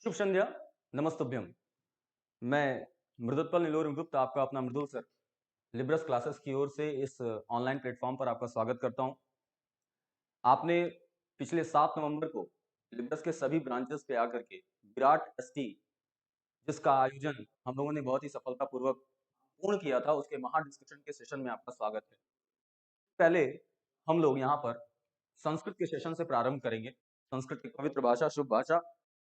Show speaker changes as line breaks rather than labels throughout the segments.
शुभ संध्या, नमस्तुभ्यम। मैं मृदुत्पल नीलोर गुप्ता आपका अपना मृदुल सर लिब्रस क्लासेस की ओर से इस ऑनलाइन प्लेटफॉर्म पर आपका स्वागत करता हूं। आपने पिछले 7 नवंबर को लिब्रस के सभी ब्रांचेस पे आकर के विराट एसटी जिसका आयोजन हम लोगों ने बहुत ही सफलतापूर्वक पूर्ण किया था, उसके महा डिस्कशन के सेशन में आपका स्वागत है। पहले हम लोग यहाँ पर संस्कृत के सेशन से प्रारंभ करेंगे। संस्कृत की पवित्र भाषा, शुभ भाषा।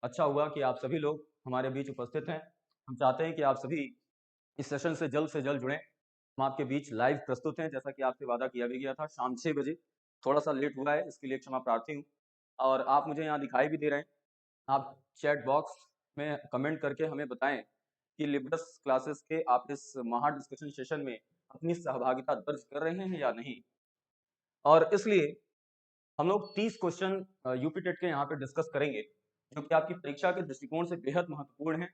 अच्छा हुआ कि आप सभी लोग हमारे बीच उपस्थित हैं। हम चाहते हैं कि आप सभी इस सेशन से जल्द जुड़ें। हम आपके बीच लाइव प्रस्तुत हैं, जैसा कि आपसे वादा किया भी गया था शाम 6 बजे। थोड़ा सा लेट हुआ है, इसके लिए क्षमा प्रार्थी हूँ। और आप मुझे यहाँ दिखाई भी दे रहे हैं। आप चैट बॉक्स में कमेंट करके हमें बताएं कि लिब्रस क्लासेस के आप इस महा डिस्कशन सेशन में अपनी सहभागिता दर्ज कर रहे हैं या नहीं। और इसलिए हम लोग 30 क्वेश्चन यूपी टेट के यहाँ पे डिस्कस करेंगे, जो कि आपकी परीक्षा के दृष्टिकोण से बेहद महत्वपूर्ण है।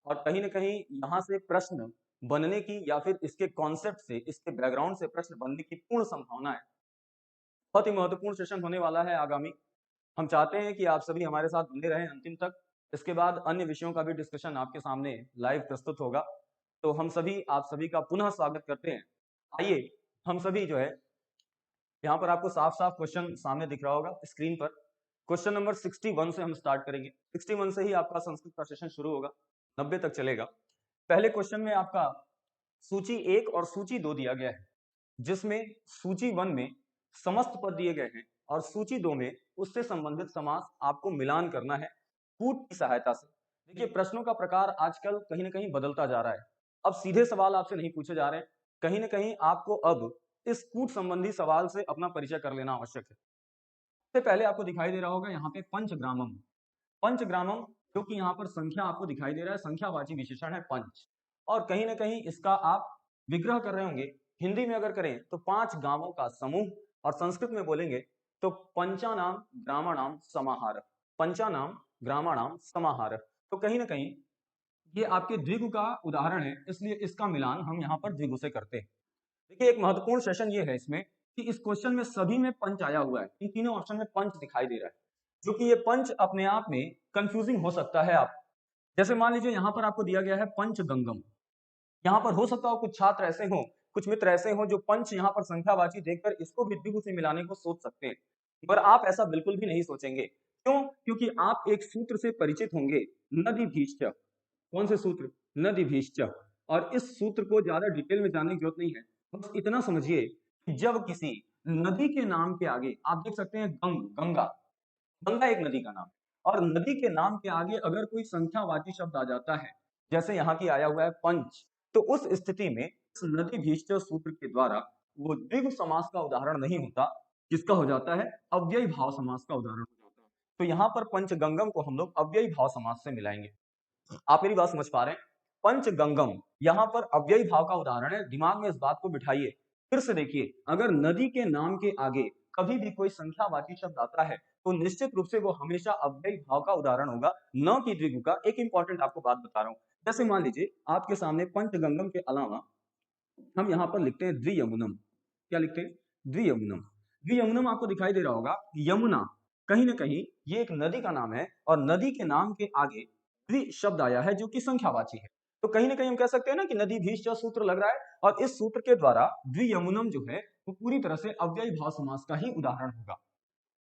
और कहीं न कहीं यहाँ से प्रश्न बनने की या फिर इसके कॉन्सेप्ट से, इसके बैकग्राउंड से प्रश्न बनने की पूर्ण संभावना है। बहुत ही महत्वपूर्ण सेशन होने वाला है आगामी। हम चाहते हैं कि आप सभी हमारे साथ बने रहें अंतिम तक। इसके बाद अन्य विषयों का भी डिस्कशन आपके सामने लाइव प्रस्तुत होगा। तो हम सभी आप सभी का पुनः स्वागत करते हैं। आइए हम सभी जो है, यहाँ पर आपको साफ-साफ क्वेश्चन सामने दिख रहा होगा स्क्रीन पर। क्वेश्चन नंबर 61 से हम स्टार्ट करेंगे। 61 से ही आपका संस्कृत का सेशन शुरू होगा, 90 तक चलेगा। पहले क्वेश्चन में आपका सूची 1 और सूची 2 दिया गया है, जिसमें सूची 1 में समस्त पद दिए गए हैं और सूची 2 में उससे संबंधित समास आपको मिलान करना है कूट की सहायता से। देखिए, प्रश्नों का प्रकार आजकल कहीं न कहीं बदलता जा रहा है। अब सीधे सवाल आपसे नहीं पूछे जा रहे हैं, कहीं न कहीं आपको अब इस कूट संबंधी सवाल से अपना परिचय कर लेना आवश्यक है। सबसे पहले आपको दिखाई दे रहा होगा यहाँ पे पंचग्रामम। पंचग्रामम, जो कि यहाँ पर संख्या आपको दिखाई दे रहा है, संख्यावाची विशेषण है पंच। और कहीं न कहीं इसका आप विग्रह कर रहे होंगे। हिंदी में अगर करें तो 5 गाँवों का समूह, और संस्कृत में बोलेंगे तो पंचानाम ग्रामाणाम समाहार। पंचानाम ग्रामाणाम समाहार। तो कहीं न कहीं ये आपके द्विगु का उदाहरण है, इसलिए इसका मिलान हम यहाँ पर द्विगु से करते हैं। देखिए, एक महत्वपूर्ण सेशन ये है इसमें कि इस क्वेश्चन में सभी में पंच आया हुआ है। इन तीनों ऑप्शन में पंच दिखाई दे रहा है, जो कि ये पंच अपने आप में कंफ्यूजिंग हो सकता है आप। जैसे मान लीजिए यहाँ पर आपको दिया गया है पंचगंगम। यहाँ पर हो सकता हो कुछ छात्र ऐसे हों, कुछ मित्र ऐसे हों जो पंच यहाँ पर संख्यावाची देखकर इसको भी द्विगु से मिलाने को सोच सकते हैं। पर आप ऐसा बिल्कुल भी नहीं सोचेंगे। क्यों? क्योंकि आप एक सूत्र से परिचित होंगे, नदीभीश्च। कौन से सूत्र? नदीभीश्च। और इस सूत्र को ज्यादा डिटेल में जानने की जरूरत नहीं है। बस इतना समझिए कि जब किसी नदी के नाम के आगे आप देख सकते हैं गंगा। गंगा एक नदी का नाम है, और नदी के नाम के आगे अगर कोई संख्यावाची शब्द आ जाता है, जैसे यहाँ की आया हुआ है पंच, तो उस स्थिति में इस नदी भीष्ट सूत्र के द्वारा वो द्विगु समास का उदाहरण नहीं होता, जिसका हो जाता है अव्ययी भाव समास का उदाहरण हो जाता है। तो यहाँ पर पंचगंगम को हम लोग अव्ययी भाव समास से मिलाएंगे। आप मेरी बात समझ पा रहे हैं? पंचगंगम यहाँ पर अव्ययी भाव का उदाहरण है। दिमाग में इस बात को बिठाइए। फिर से देखिए, अगर नदी के नाम के आगे कभी भी कोई संख्यावाची शब्द आता है, तो निश्चित रूप से वो हमेशा अव्ययी भाव का उदाहरण होगा, न कि द्विगु का। एक इंपॉर्टेंट आपको बात बता रहा हूं। जैसे मान लीजिए आपके सामने पंचगंगम के अलावा हम यहाँ पर लिखते हैं द्वियमुनम। क्या लिखते हैं? द्वियमुनम। द्वियमुनम आपको दिखाई दे रहा होगा। यमुना कहीं ना कहीं ये एक नदी का नाम है, और नदी के नाम के आगे द्वि शब्द आया है, जो कि संख्यावाची है। तो कहीं ना कहीं हम कह सकते हैं ना कि नदी भीष्ट सूत्र लग रहा है, और इस सूत्र के द्वारा द्वियमुनम जो है वो पूरी तरह से अव्ययी भाव समास का ही उदाहरण होगा।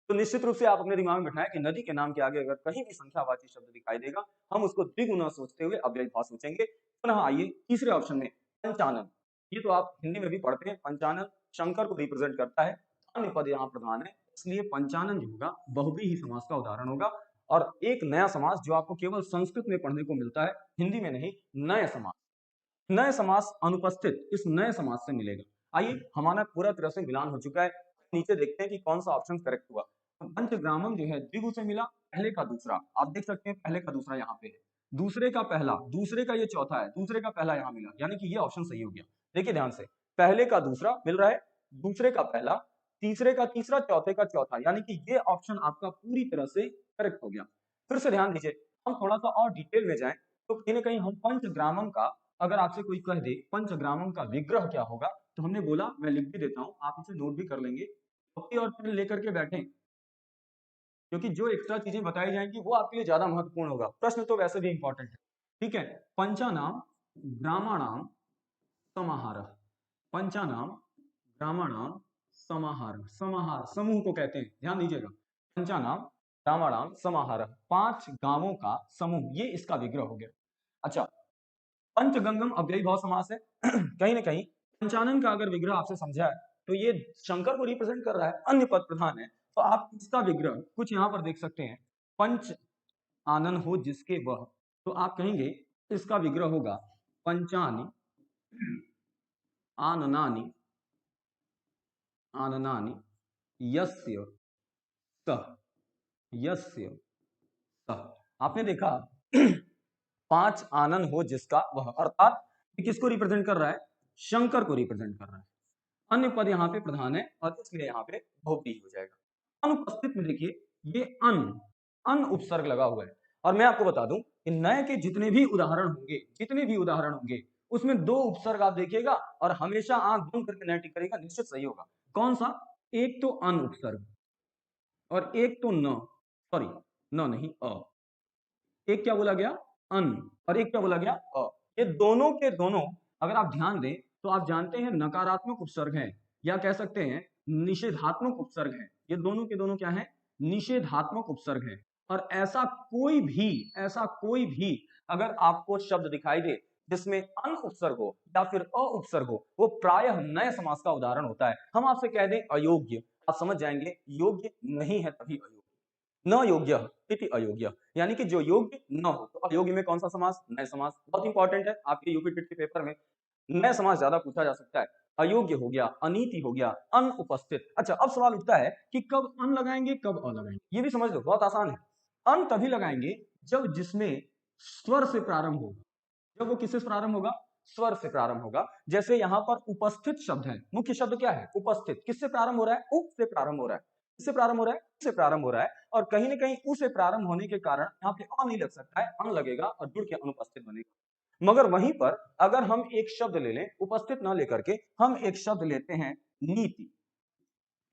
तो निश्चित रूप से आप अपने दिमाग में बिठाएं कि नदी के नाम के आगे अगर कहीं भी संख्यावाची शब्द दिखाई देगा, हम उसको द्विगुना सोचते हुए अव्ययी भाव सोचेंगे। पुनः आइए तीसरे ऑप्शन में, पंचानन। ये तो आप हिंदी में भी पढ़ते हैं। पंचानन शंकर को रिप्रेजेंट करता है, अन्य पद यहाँ प्रधान है, इसलिए पंचानन जो होगा बहुव्रीहि समास का उदाहरण होगा। और एक नया समास जो आपको केवल संस्कृत में पढ़ने को मिलता है, हिंदी में नहीं, नए समास। नए समास अनुपस्थित इस नए समास से मिलेगा। आइए, हमारा पूरा तरह से मिलान हो चुका है। नीचे देखते हैं कि कौन सा ऑप्शन करेक्ट हुआ। तो पंचग्रामम जो है द्विगु से मिला, पहले का दूसरा। आप देख सकते हैं पहले का दूसरा यहाँ पे है, दूसरे का पहला, दूसरे का ये चौथा है, दूसरे का पहला यहाँ मिला, यानी कि ये ऑप्शन सही हो गया। देखिए ध्यान से, पहले का दूसरा मिल रहा है, दूसरे का पहला, तीसरे का तीसरा, चौथे का चौथा, यानी कि ये ऑप्शन आपका पूरी तरह से करेक्ट हो गया। फिर से ध्यान दीजिए, हम थोड़ा सा और डिटेल में जाएं, तो कहीं ना कहीं हम पंचग्रामम का, अगर आपसे कोई कह दे पंचग्रामम का विग्रह क्या होगा, तो हमने बोला, मैं लिख भी देता हूं, आप इसे नोट भी कर लेंगे। कॉपी और पेन लेकर के बैठे, क्योंकि जो एक्स्ट्रा चीजें बताई जाएंगी वो आपके लिए ज्यादा महत्वपूर्ण होगा। प्रश्न तो वैसे भी इंपॉर्टेंट है, ठीक है। पंचानाम ग्रामाणाम समाहार, पंचानाम ग्रामाणाम समाहार, समाहार समूह को कहते हैं, ध्यान दीजिएगा। पंचानाम ग्रामाणाम समाहार, 5 गांवों का समूह, ये इसका विग्रह हो गया। अच्छा, पंचगंगम अव्ययी भाव समास है। कहीं ना कहीं पंचानन का अगर विग्रह आपसे समझा है तो ये शंकर को रिप्रेजेंट कर रहा है, अन्य पद प्रधान है, तो आप इसका विग्रह कुछ यहां पर देख सकते हैं। पंच आनन हो जिसके वह, तो आप कहेंगे इसका विग्रह होगा पंचानि आननानि आननानि यस्य सह, यस्य सह। आपने देखा 5 आनन हो जिसका वह, अर्थात ये किसको रिप्रेजेंट कर रहा है? शंकर को रिप्रेजेंट कर रहा है। अन्य पद यहाँ पे प्रधान है और इसलिए यहाँ पे बहुव्रीहि हो जाएगा। अनुपस्थित में देखिए ये अन उपसर्ग लगा हुआ है, और मैं आपको बता दूं कि नए के जितने भी उदाहरण होंगे, जितने भी उदाहरण होंगे, उसमें 2 उपसर्ग आप देखिएगा और हमेशा आंख बंद करके नए टिक करेगा, निश्चित सही होगा। कौन सा? एक तो अन उपसर्ग और एक तो न, सॉरी न नहीं अ। एक क्या बोला गया? अन, और एक क्या बोला गया? अ। ये दोनों के दोनों अगर आप ध्यान दें तो आप जानते हैं नकारात्मक उपसर्ग हैं, या कह सकते हैं निषेधात्मक उपसर्ग हैं। ये दोनों के दोनों क्या हैं? निषेधात्मक उपसर्ग हैं। और ऐसा कोई भी अगर आपको शब्द दिखाई दे जिसमें अन उपसर्ग हो या फिर अ उपसर्ग हो, वो प्रायः नए समास का उदाहरण होता है। हम आपसे कह दें अयोग्य, आप समझ जाएंगे योग्य नहीं है तभी अयोग्य। न योग्य इति अयोग्य, यानी कि जो योग्य न हो, तो अयोग्य में कौन सा समास? नए समास। बहुत इंपॉर्टेंट है, आपके यूपी टिट के पेपर में नए समास ज्यादा पूछा जा सकता है। अयोग्य हो गया, अनीति हो गया, अनुपस्थित। अच्छा, अब सवाल उठता है कि कब अन लगाएंगे, कब अ लगाएंगे। ये भी समझ लो, बहुत आसान है। अन तभी लगाएंगे जब जिसमें स्वर से प्रारंभ होगा। जब वो किससे प्रारंभ होगा? स्वर से प्रारंभ होगा। जैसे यहां पर उपस्थित शब्द है, मुख्य शब्द क्या है? उपस्थित। किससे प्रारंभ हो रहा है? उप से प्रारंभ हो रहा है। किससे प्रारंभ हो रहा है? से प्रारंभ हो रहा है, और कहीं ना कहीं उ से प्रारंभ होने के कारण यहाँ पे अ नहीं लग सकता है, अन लगेगा और जुड़ के अनुपस्थित बनेगा। मगर वहीं पर अगर हम एक शब्द ले लें, उपस्थित ना लेकर के हम एक शब्द लेते हैं नीति।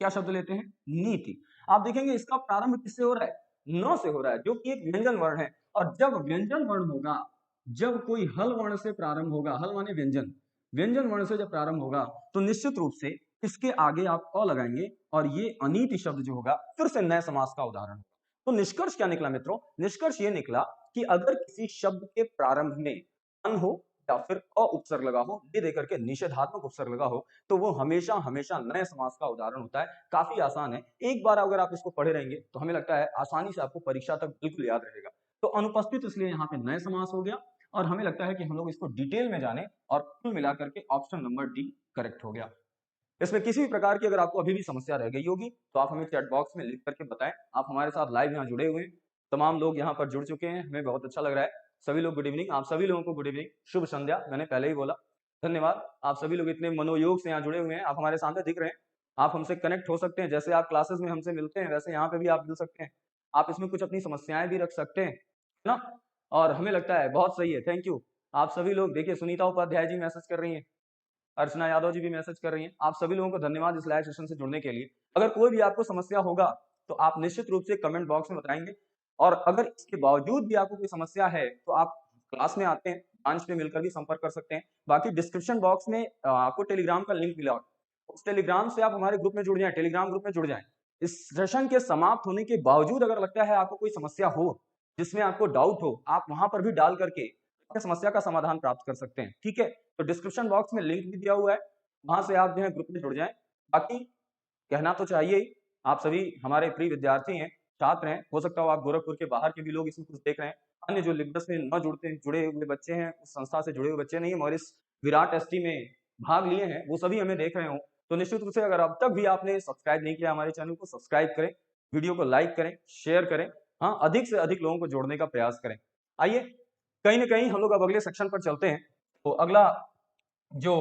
क्या शब्द लेते हैं? नीति। आप देखेंगे इसका प्रारंभ किससे हो रहा है? न से हो रहा है, जो कि एक व्यंजन वर्ण है। और जब व्यंजन वर्ण होगा, जब कोई हल वर्ण से प्रारंभ होगा, हल माने व्यंजन, व्यंजन वर्ण से जब प्रारंभ होगा तो निश्चित रूप से इसके आगे आप अ लगाएंगे और ये अनीति शब्द जो होगा फिर से नए समास का उदाहरण होगा। तो निष्कर्ष क्या निकला मित्रों? निष्कर्ष ये निकला कि अगर किसी शब्द के प्रारंभ में अन हो या फिर अ उपसर्ग लगा हो, ये देकर के निषेधात्मक उपसर्ग लगा हो, तो वो हमेशा हमेशा नए समास का उदाहरण होता है। काफी आसान है, एक बार अगर आप इसको पढ़े रहेंगे तो हमें लगता है आसानी से आपको परीक्षा तक बिल्कुल याद रहेगा। तो अनुपस्थित इसलिए यहाँ पे नए समास हो गया, और हमें लगता है कि हम लोग इसको डिटेल में जाने, और कुल मिलाकर के ऑप्शन नंबर डी करेक्ट हो गया। इसमें किसी भी प्रकार की अगर आपको अभी भी समस्या रह गई होगी तो आप हमें चैट बॉक्स में लिख करके बताएं। आप हमारे साथ लाइव यहाँ जुड़े हुए हैं, तमाम लोग यहाँ पर जुड़ चुके हैं, हमें बहुत अच्छा लग रहा है। सभी लोग गुड इवनिंग, आप सभी लोगों को गुड इवनिंग, शुभ संध्या, मैंने पहले ही बोला। धन्यवाद, आप सभी लोग इतने मनोयोग से यहाँ जुड़े हुए हैं, आप हमारे सामने दिख रहे हैं। आप हमसे कनेक्ट हो सकते हैं, जैसे आप क्लासेस में हमसे मिलते हैं वैसे यहाँ पे भी आप मिल सकते हैं। आप इसमें कुछ अपनी समस्याएं भी रख सकते हैं, है ना? और हमें लगता है बहुत सही है, थैंक यू। आप सभी लोग देखिए, सुनीता उपाध्याय जी मैसेज कर रही हैं, अर्चना यादव जी भी मैसेज कर रही हैं। आप सभी लोगों को धन्यवाद इस लाइव सेशन से जुड़ने के लिए। अगर कोई भी आपको समस्या होगा तो आप निश्चित रूप से कमेंट बॉक्स में बताएंगे, और अगर इसके बावजूद भी आपको कोई समस्या है तो आप क्लास में आते हैं, ब्रांच में मिलकर भी संपर्क कर सकते हैं। बाकी डिस्क्रिप्शन बॉक्स में आपको टेलीग्राम का लिंक मिला, उस टेलीग्राम से आप हमारे ग्रुप में जुड़ जाएं, टेलीग्राम ग्रुप में जुड़ जाएं। इस सेशन के समाप्त होने के बावजूद अगर लगता है आपको कोई समस्या हो, जिसमें आपको डाउट हो, आप वहां पर भी डाल करके समस्या का समाधान प्राप्त कर सकते हैं, ठीक है? तो डिस्क्रिप्शन बॉक्स में लिंक भी दिया हुआ है, वहां से आप जो है ग्रुप में जुड़ जाएं। बाकी कहना तो चाहिए ही, आप सभी हमारे प्रिय विद्यार्थी हैं, छात्र हैं, हो सकता हो आप गोरखपुर के बाहर के भी लोग इसमें कुछ देख रहे हैं। अन्य जो लिब्रस में न जुड़े हुए बच्चे हैं, उस संस्था से जुड़े हुए बच्चे नहीं है, और इस विराट एसटी में भाग लिए हैं, वो सभी हमें देख रहे हो। तो निश्चित रूप से अगर अब तक भी आपने सब्सक्राइब नहीं किया हमारे चैनल को, सब्सक्राइब करें, वीडियो को लाइक करें, शेयर करें, हाँ, अधिक से अधिक लोगों को जोड़ने का प्रयास करें। आइए कहीं ना कहीं हम लोग अब अगले सेक्शन पर चलते हैं। तो अगला जो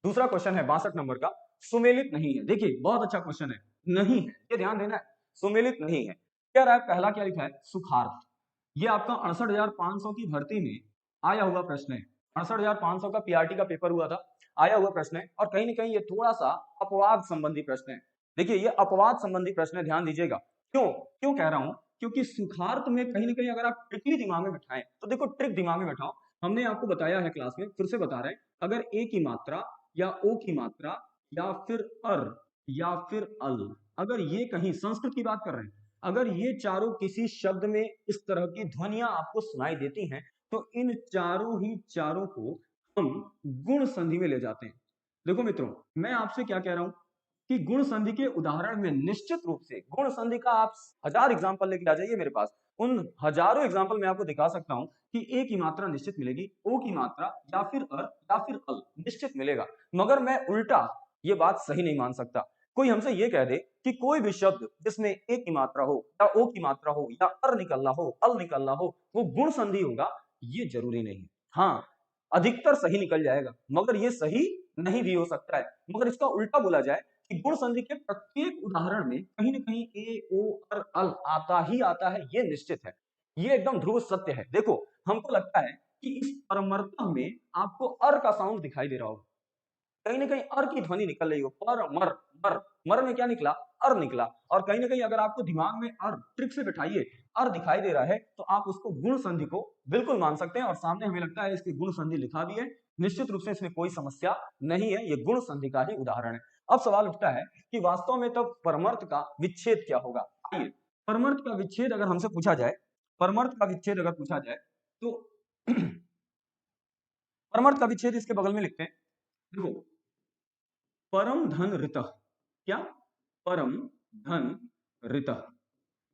दूसरा क्वेश्चन है 62 नंबर का, सुमेलित नहीं है। देखिए बहुत अच्छा क्वेश्चन है, नहीं है, ये ध्यान देना है, सुमेलित नहीं है। क्या रहा है? पहला क्या लिखा है? सुखार्थ। ये आपका 68,500 की भर्ती में आया हुआ प्रश्न है। 68,500 का पीआरटी का पेपर हुआ था, आया हुआ प्रश्न है, और कहीं ना कहीं ये थोड़ा सा अपवाद संबंधी प्रश्न है। देखिए ये अपवाद संबंधी प्रश्न है, ध्यान दीजिएगा। क्यों क्यों कह रहा हूं? क्योंकि सुखार्थ में कहीं ना कहीं अगर आप ट्रिकली दिमाग में बैठाएं तो देखो, ट्रिक दिमाग में बैठाओ। हमने आपको बताया है क्लास में, फिर से बता रहे हैं, अगर ए की मात्रा या ओ की मात्रा या फिर अर या फिर अल, अगर ये कहीं संस्कृत की बात कर रहे हैं, अगर ये चारों किसी शब्द में इस तरह की ध्वनियां आपको सुनाई देती हैं, तो इन चारों ही चारों को हम गुण संधि में ले जाते हैं। देखो मित्रों, मैं आपसे क्या कह रहा हूं कि गुण संधि के उदाहरण में निश्चित रूप से गुण संधि का आप 1000 एग्जाम्पल लेके आ जाइए मेरे पास, उन हजारों एग्जाम्पल मैं आपको दिखा सकता हूं कि ए की मात्रा निश्चित मिलेगी, ओ की मात्रा या फिर अर या फिर अल निश्चित मिलेगा। मगर मैं उल्टा ये बात सही नहीं मान सकता। कोई हमसे ये कह दे कि कोई भी शब्द जिसमें ए की मात्रा हो या ओ की मात्रा हो या अर निकलना हो, अल निकलना हो, वो गुण संधि होगा, ये जरूरी नहीं है। हाँ, अधिकतर सही निकल जाएगा, मगर ये सही नहीं भी हो सकता है। मगर इसका उल्टा बोला जाए कि गुण संधि के प्रत्येक उदाहरण में कहीं ना कहीं ए, ओ और अल आता ही आता है, ये निश्चित है, ये एकदम ध्रुव सत्य है। देखो, हमको लगता है कि इस परमर्थ में आपको अर का साउंड दिखाई दे रहा होगा, कहीं ना कहीं अर की ध्वनि निकल रही हो, पर मर मर मर में क्या निकला, अर निकला। और कहीं ना कहीं अगर आपको दिमाग में अर ट्रिक से बैठाइए, अर दिखाई दे रहा है, तो आप उसको गुण संधि को बिल्कुल मान सकते हैं। और सामने हमें लगता है इसकी गुण संधि लिखा भी है, निश्चित रूप से इसमें कोई समस्या नहीं है, ये गुण संधि का ही उदाहरण है। अब सवाल उठता है कि वास्तव में तब परमर्थ का विच्छेद क्या होगा। आइए, परमर्थ का विच्छेद अगर हमसे पूछा जाए, परमर्थ का विच्छेद अगर पूछा जाए तो परमर्थ का विच्छेद इसके बगल में लिखते हैं। देखो, परम धन ऋत, क्या, परम धन ऋत,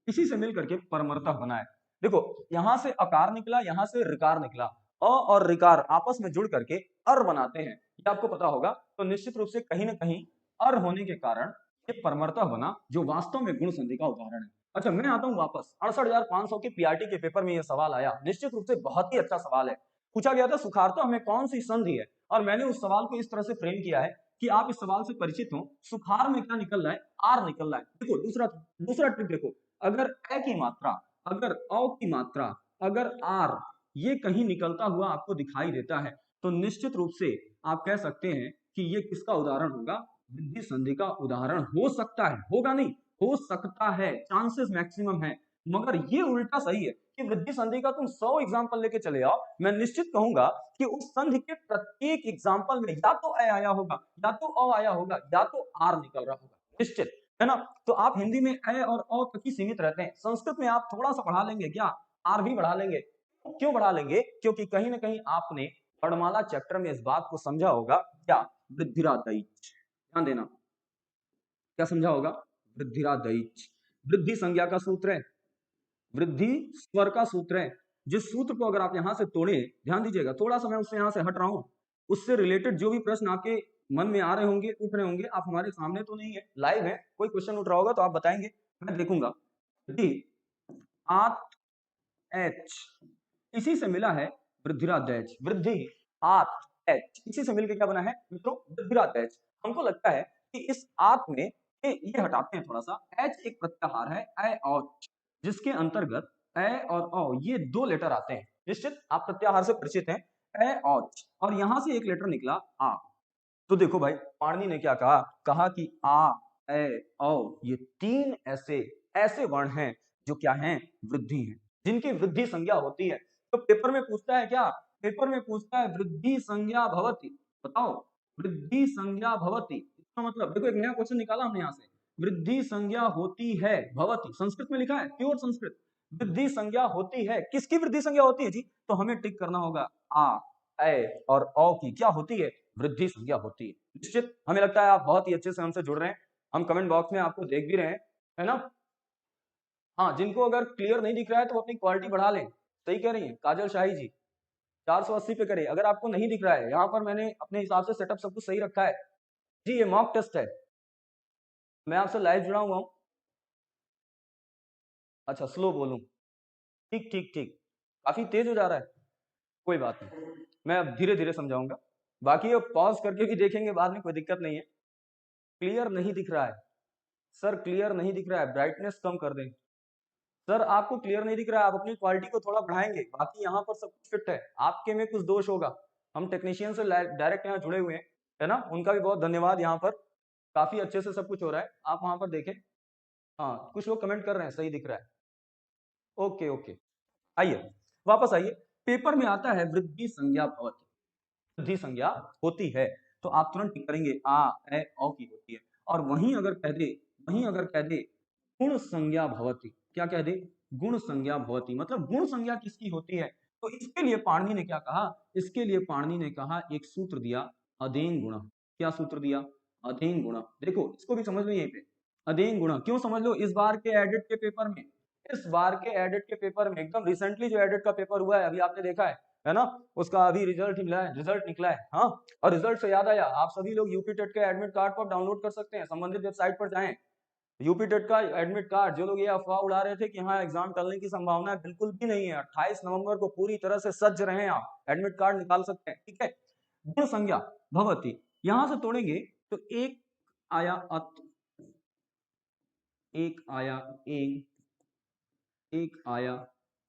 इसी से मिलकर के परमर्थ बना है। देखो, यहां से अकार निकला, यहां से ऋकार निकला, अ और ऋकार आपस में जुड़ करके अर बनाते हैं, ये आपको पता होगा। तो निश्चित रूप से कहीं ना कहीं अर होने के कारण ये परमर्थ बना, जो वास्तव में गुण संधि का उदाहरण है। अच्छा, मैं आता हूं वापस 68,500 के पीआरटी के पेपर में यह सवाल आया, निश्चित रूप से बहुत ही अच्छा सवाल है। पूछा गया था सुखार्थ में कौन सी संधि है, और मैंने उस सवाल को इस तरह से फ्रेम किया है कि आप इस सवाल से परिचित हो। सुखार में क्या निकल रहा है, आर निकल रहा है। देखो, दूसरा दूसरा ट्रिक देखो, अगर ए की मात्रा, अगर औ की मात्रा, अगर आर, ये कहीं निकलता हुआ आपको दिखाई देता है, तो निश्चित रूप से आप कह सकते हैं कि ये किसका उदाहरण होगा, वृद्धि संधि का उदाहरण हो सकता है। होगा नहीं, हो सकता है, चांसेस मैक्सिमम है। मगर ये उल्टा सही है कि वृद्धि संधि का तुम 100 एग्जाम्पल लेके चले आओ, मैं निश्चित कहूंगा कि उस संधि के प्रत्येक एग्जाम्पल में या तो ए आया होगा, या तो अ आया होगा, या तो आर निकल रहा होगा, निश्चित है ना। तो आप हिंदी में ए और अ तक ही सीमित रहते हैं, संस्कृत में आप थोड़ा सा बढ़ा लेंगे, क्या, आर भी बढ़ा लेंगे। क्यों बढ़ा लेंगे? क्योंकि कहीं ना कहीं आपने वर्णमाला चैप्टर में इस बात को समझा होगा, क्या, वृद्धिरादैच, ध्यान देना, क्या समझा होगा, वृद्धिरादैच, वृद्धि संज्ञा का सूत्र है, वृद्धि स्वर का सूत्र है। जिस सूत्र को अगर आप यहां से तोड़े, ध्यान दीजिएगा, थोड़ा सा मैं उससे यहां से हट रहा हूं, उससे रिलेटेड जो भी प्रश्न आपके मन में आ रहे होंगे, उठ रहे होंगे, आप हमारे सामने तो नहीं है, लाइव है, कोई क्वेश्चन उठ रहा होगा तो आप बताएंगे, मैं देखूंगा। डी आत एच, इसी से मिला है वृद्धिरादैच, वृद्धि आत एच, इसी से मिलकर क्या बना है मित्रों, वृद्धिरादैच। हमको लगता है कि इस आत में ये हटाते हैं थोड़ा सा, एच एक प्रत्याहार है, ए और जिसके अंतर्गत ए और औ ये दो लेटर आते हैं, निश्चित आप प्रत्याहार से परिचित हैं, ए और यहां से एक लेटर निकला आ। तो देखो भाई, पाणिनि ने क्या कहा, कहा कि आ, ए, औ, ये तीन ऐसे ऐसे वर्ण हैं जो क्या हैं, वृद्धि हैं, जिनकी वृद्धि संज्ञा होती है। तो पेपर में पूछता है क्या, पेपर में पूछता है वृद्धि संज्ञा भवति, बताओ, वृद्धि संज्ञा भवति, इसका मतलब देखो, एक नया क्वेश्चन निकाला हमने यहां से, वृद्धि संज्ञा होती है भवति, संस्कृत में लिखा है, प्योर संस्कृत, वृद्धि संज्ञा होती है, किसकी वृद्धि संज्ञा होती है जी, तो हमें टिक करना होगा, आ, ए और औ की क्या होती है, वृद्धि संज्ञा होती है। निश्चित हमें लगता है आप बहुत ही अच्छे से हमसे जुड़ रहे हैं, हम कमेंट बॉक्स में आपको देख भी रहे हैं, है ना। हाँ, जिनको अगर क्लियर नहीं दिख रहा है तो अपनी क्वालिटी बढ़ा लें, सही कह रही है काजल शाही जी, 480 पे करें। अगर आपको नहीं दिख रहा है, यहाँ पर मैंने अपने हिसाब से सेटअप सब कुछ सही रखा है जी, ये मॉक टेस्ट है, मैं आपसे लाइव जुड़ा हुआ हूँ। अच्छा, स्लो बोलूं, ठीक ठीक ठीक, काफी तेज हो जा रहा है, कोई बात नहीं, मैं अब धीरे धीरे समझाऊंगा, बाकी अब पॉज करके भी देखेंगे बाद में, कोई दिक्कत नहीं है। क्लियर नहीं दिख रहा है सर, क्लियर नहीं दिख रहा है, ब्राइटनेस कम कर दें सर, आपको क्लियर नहीं दिख रहा है, आप अपनी क्वालिटी को थोड़ा बढ़ाएंगे, बाकी यहाँ पर सब कुछ फिट है, आपके में कुछ दोष होगा। हम टेक्नीशियन से डायरेक्ट यहाँ जुड़े हुए हैं, है ना, उनका भी बहुत धन्यवाद, यहाँ पर काफी अच्छे से सब कुछ हो रहा है, आप वहां पर देखें। हाँ, कुछ लोग कमेंट कर रहे हैं, सही दिख रहा है। ओके ओके, आइए वापस आइए। पेपर में आता है वृद्धि संज्ञा भवति, वृद्धि संज्ञा होती है, तो आप तुरंत टिक करेंगे आ ए औ की होती है। और वहीं अगर कह दे गुण संज्ञा भवति, क्या कह दे? गुण संज्ञा भवति, मतलब गुण संज्ञा किसकी होती है? तो इसके लिए पाणिनि ने क्या कहा? इसके लिए पाणिनि ने कहा, एक सूत्र दिया, अदेन गुण। क्या सूत्र दिया? अदेन गुण। देखो इसको भी समझ लो यहीं पे, अदेन गुण क्यों समझ लो? इस बार के एडिट के पेपर में, इस बार के एडिट के पेपर में, एकदम रिसेंटली जो एडिट का पेपर हुआ है, अभी आपने देखा है ना, उसका अभी रिजल्ट निकला है। हाँ, और रिजल्ट से याद आया, आप सभी लोग यूपी टेट के एडमिट कार्ड को डाउनलोड कर सकते हैं, संबंधित वेबसाइट पर जाएं। यूपी टेट का एडमिट कार्ड, जो लोग ये अफवाह उड़ा रहे थे कि हाँ एग्जाम टलने की संभावना बिल्कुल भी नहीं है, 28 नवंबर को पूरी तरह से सज्ज रहे, आप एडमिट कार्ड निकाल सकते हैं। ठीक है, गुण संज्ञा भवति, यहां से तोड़ेंगे तो एक आया अत, एक आया एंग, एक आया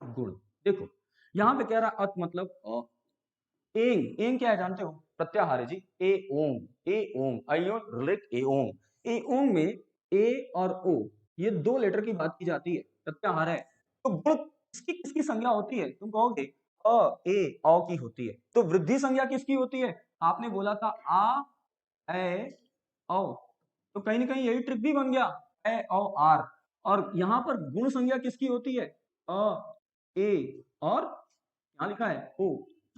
गुण। देखो यहां पे कह रहा अत मतलब अ, एंग, एंग क्या है जानते हो? प्रत्याहार है जी, ए ओम, ए ओम, आइयोन रिक ए ओम। ए ओम में ए और ओ, ये दो लेटर की बात की जाती है, प्रत्याहार है। तो गुण किसकी किसकी संज्ञा होती है? तुम कहोगे अ ए औ की होती है। तो वृद्धि संज्ञा किसकी होती है? आपने बोला था आ ए औ, तो कहीं ना कहीं यही ट्रिक भी बन गया, ए औ आर। और यहां पर गुण संज्ञा किसकी होती है? अ ए और यहाँ लिखा है ओ,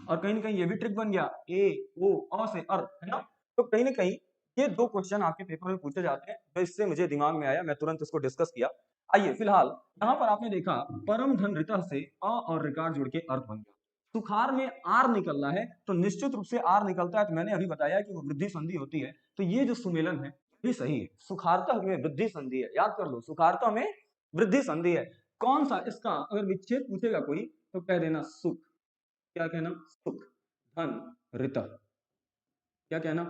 और कहीं ना कहीं ये भी ट्रिक बन गया, ए ओ अ से अर, है ना। तो कहीं ना कहीं ये दो क्वेश्चन आपके पेपर में पूछे जाते हैं, तो इससे मुझे दिमाग में आया, मैं तुरंत इसको डिस्कस किया। आइए फिलहाल यहाँ पर आपने देखा परम धन ऋतः से अ और ऋकार जुड़ के अर्थ बन गया। सुखार में आर निकलना है, तो निश्चित रूप से आर निकलता है, तो मैंने अभी बताया कि वो वृद्धि संधि होती है। तो ये जो सुमेलन है ये सही है, सुखार्तः में वृद्धि संधि है, याद कर लो, सुखार्तः में वृद्धि संधि है। कौन सा? इसका अगर विच्छेद पूछेगा कोई तो कह देना सुख। क्या कहना? सुख धन ऋत। क्या कहना?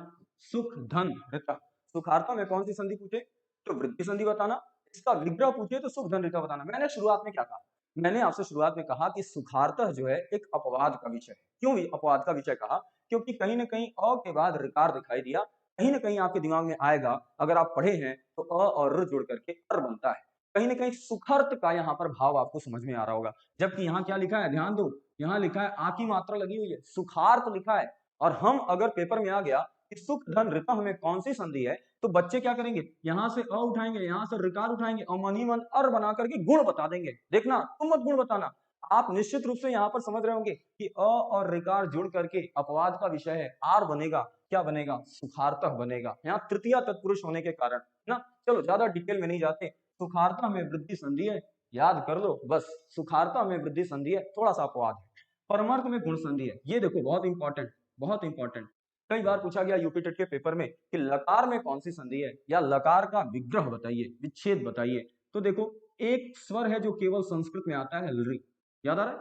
सुख धन ऋत। सुखार्थों में कौन सी संधि पूछे तो वृद्धि संधि बताना, इसका विग्रह पूछे तो सुख धन ऋत बताना। मैंने शुरुआत में क्या कहा? मैंने आपसे शुरुआत में कहा कि सुखार्थः जो है एक अपवाद का विषय है। क्यों अपवाद का विषय कहा? क्योंकि कहीं ना कहीं अ के बाद ऋकार दिखाई दिया, कहीं ना कहीं आपके दिमाग में आएगा, अगर आप पढ़े हैं तो अ और र जुड़ करके अर बनता है। कहीं ना कहीं सुखर्त का यहाँ पर भाव आपको समझ में आ रहा होगा, जबकि यहाँ क्या लिखा है? ध्यान दो, यहाँ लिखा है आ की मात्रा लगी हुई है, सुखार्त लिखा है। और हम अगर पेपर में आ गया कि सुख धन ऋता हमें कौन सी संधि है, तो बच्चे क्या करेंगे? यहां से अ उठाएंगे, यहां से ऋकार उठाएंगे और मन ही मन अर बना करके गुण बता देंगे। देखना, तुम मत गुण बताना। आप निश्चित रूप से यहाँ पर समझ रहे होंगे कि अ और ऋकार जुड़ करके अपवाद का विषय है, आर बनेगा, क्या बनेगा? सुखार्थः बनेगा, यहाँ तृतीया तत्पुरुष होने के कारण ना। चलो ज्यादा डिटेल में नहीं जाते, सुखार्थः में वृद्धि संधि है, याद कर लो बस, सुखार्थः में वृद्धि संधि है, थोड़ा सा अपवाद है। परमार्थ में गुण संधि है, ये देखो बहुत इंपॉर्टेंट, बहुत इंपॉर्टेंट। कई बार पूछा गया यूपी टेट के पेपर में कि लकार में कौन सी संधि है, या लकार का विग्रह बताइए, विच्छेद बताइए। तो देखो एक स्वर है जो केवल संस्कृत में आता है, लृ, याद आ रहा है?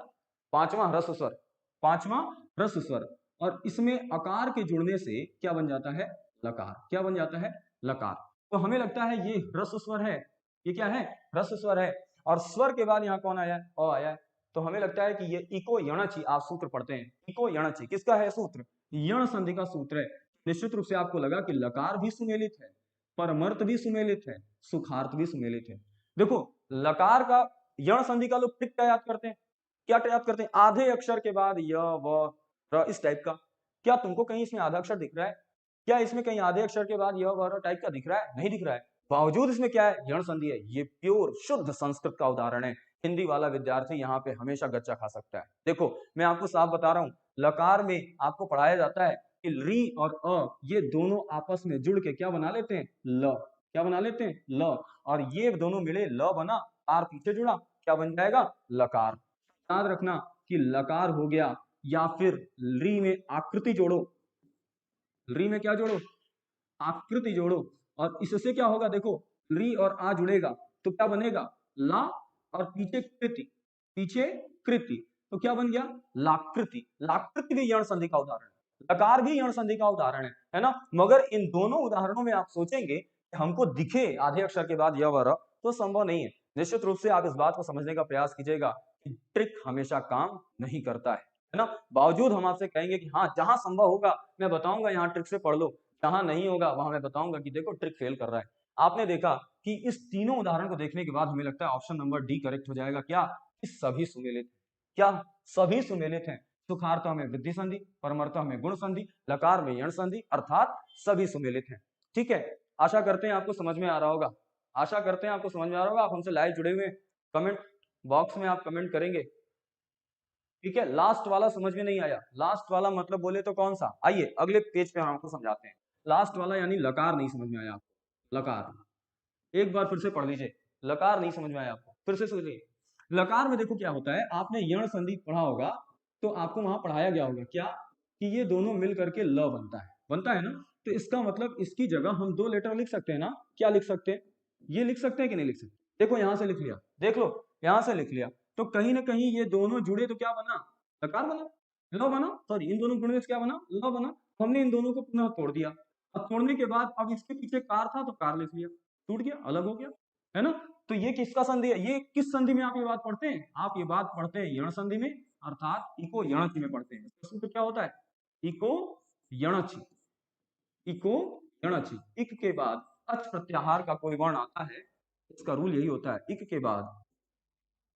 पांचवा ह्रस्व स्वर, पांचवा ह्रस्व स्वर, और इसमें अकार के जुड़ने से क्या बन जाता है? लकार। क्या बन जाता है? लकार। तो हमें लगता है ये ह्रस्व स्वर है, ये क्या है? ह्रस्व स्वर है। और स्वर के बाद यहाँ कौन आया है? अ आया है। तो हमें लगता है कि ये इको यणचि, आप सूत्र पढ़ते हैं, इको यणचि किसका है सूत्र? यण संधि का सूत्र है। निश्चित रूप से आपको लगा कि लकार भी सुमेलित है, परमर्थ भी सुमेलित है, सुखार्थ भी सुमेलित है। देखो लकार का यण संधि का लोग ट्रिक क्या याद करते हैं? क्या याद करते हैं? आधे अक्षर के बाद य व र, इस टाइप का। क्या तुमको कहीं इसमें आधा अक्षर दिख रहा है? क्या इसमें कहीं आधे अक्षर के बाद य व र टाइप का दिख रहा है? नहीं दिख रहा है। बावजूद इसमें क्या है? यण संधि है। ये प्योर शुद्ध संस्कृत का उदाहरण है। हिंदी वाला विद्यार्थी यहाँ पे हमेशा गच्चा खा सकता है। देखो मैं आपको साफ बता रहा हूँ, लकार में आपको पढ़ाया जाता है कि री और अ ये दोनों आपस में जुड़ के क्या बना लेते हैं? ल। क्या बना लेते हैं? ल। और ये दोनों मिले ल बना, आर पीछे जुड़ा, क्या बन जाएगा? लकार। याद रखना कि लकार हो गया, या फिर री में आकृति जोड़ो, री में क्या जोड़ो? आकृति जोड़ो। और इससे क्या होगा? देखो री और आ जुड़ेगा तो क्या बनेगा? ला, और पीछे कृति, पीछे कृति, तो क्या बन गया? लाकृति। लाकृति भी यण संधि का उदाहरण है, लकार भी यण संधि का उदाहरण है ना। मगर इन दोनों उदाहरणों में आप सोचेंगे कि हमको दिखे आधे अक्षर के बाद य व र, तो संभव नहीं है। निश्चित रूप से आप इस बात को समझने का प्रयास कीजिएगा कि ट्रिक हमेशा काम नहीं करता है ना। बावजूद हम आपसे कहेंगे कि हाँ जहां संभव होगा मैं बताऊंगा यहाँ ट्रिक से पढ़ लो, जहां नहीं होगा वहां मैं बताऊंगा कि देखो ट्रिक फेल कर रहा है। आपने देखा कि इस तीनों उदाहरण को देखने के बाद हमें लगता है ऑप्शन नंबर डी करेक्ट हो जाएगा। क्या? कि सभी सुमेलित। क्या? सभी सुमेलित हैं। सुखार्थों में वृद्धि संधि, परमर्थों में गुण संधि, लकार में यण संधि, अर्थात सभी सुमेलित हैं। ठीक है, आशा करते हैं आपको समझ में आ रहा होगा। आशा करते हैं आपको समझ में आ रहा होगा। आप हमसे लाइव जुड़े हुए हैं, कमेंट बॉक्स में आप कमेंट करेंगे। ठीक है, लास्ट वाला समझ में नहीं आया। लास्ट वाला मतलब बोले तो कौन सा? आइए अगले पेज पे हम आपको समझाते हैं। लास्ट वाला यानी लकार नहीं समझ में आया आपको। लकार एक बार फिर से पढ़ लीजिए। लकार नहीं समझ में आया आपको, फिर से सुनिए। लकार में देखो क्या होता है, आपने यण संधि पढ़ा होगा तो आपको वहां पढ़ाया गया होगा क्या कि ये दोनों मिल करके ल बनता है ना। तो इसका मतलब इसकी जगह हम दो लेटर लिख सकते हैं ना। क्या लिख सकते हैं? ये लिख सकते हैं कि नहीं लिख सकते? देखो यहां से लिख लिया, देख लो यहां से लिख लिया, तो कहीं ना कहीं ये दोनों जुड़े तो क्या बना? लकार बना, ल बना। सॉरी, इन दोनों गुणन से क्या बना? ल बना। हमने इन दोनों को पुनः तोड़ दिया। अब तोड़ने के बाद अब इसके पीछे कार था तो कार लिख लिया, टूट गया, अलग हो गया, है ना। तो ये किसका संधि है? ये किस संधि में आप ये बात पढ़ते हैं? आप ये बात पढ़ते हैं यण संधि में, अर्थात इको यणचि में पढ़ते हैं। तो क्या होता है? इको यणचि। इको यणचि। इक के बाद अच प्रत्याहार का कोई वर्ण आता है, इसका रूल यही होता है, इक के बाद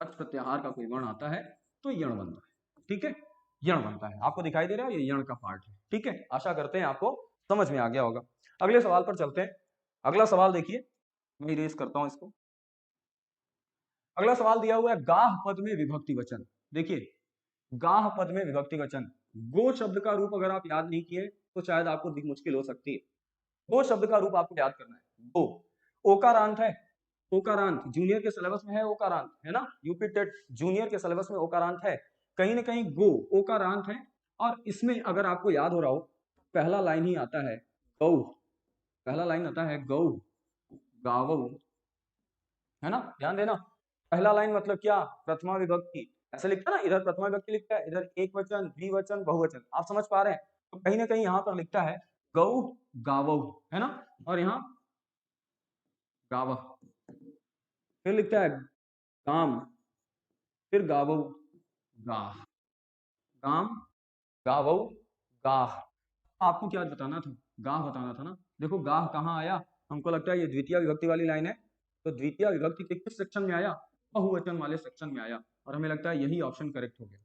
अच प्रत्याहार का कोई वर्ण आता है तो यण बनता है। ठीक है, यण बनता है। आपको दिखाई दे रहा है, ये यण का पार्ट है। ठीक है, आशा करते हैं आपको समझ में आ गया होगा। अगले सवाल पर चलते हैं। अगला सवाल देखिए, मैं इरेज करता हूं इसको। अगला सवाल दिया हुआ है गाह पद में विभक्ति वचन। देखिए, गाह पद में विभक्ति वचन। गो शब्द का रूप अगर आप याद नहीं किए तो शायद आपको मुश्किल हो सकती है। गो शब्द का रूप आपको याद करना है। गो ओकारांत है। ओकारांत जूनियर के सिलेबस में है, ओकारांत है ना। यूपी टेट जूनियर के सिलेबस में ओकारांत है। कहीं ना कहीं गो ओकारांत है। और इसमें अगर आपको याद हो रहा हो, पहला लाइन ही आता है गौ। पहला लाइन आता है गौ, गावौ, है ना। ध्यान देना, पहला लाइन मतलब क्या? प्रथमा विभक्ति। ऐसे लिखता है ना, इधर प्रथमा विभक्ति लिखता है, इधर एक वचन, द्विवचन, बहुवचन। आप समझ पा रहे हैं? तो कहीं ना कहीं यहाँ पर लिखता है गौ गावौ, है ना। और यहाँ गावह, फिर लिखता है गाम, फिर गावौ गाह, गाम गावौ गाह। आपको क्या बताना था? गाह बताना था ना। देखो गाह कहाँ आया? हमको लगता है ये द्वितीय विभक्ति वाली लाइन है। तो द्वितीय विभक्ति के किस सेक्शन में आया? बहुवचन वाले सेक्शन में आया। और हमें लगता है यही ऑप्शन करेक्ट हो गया,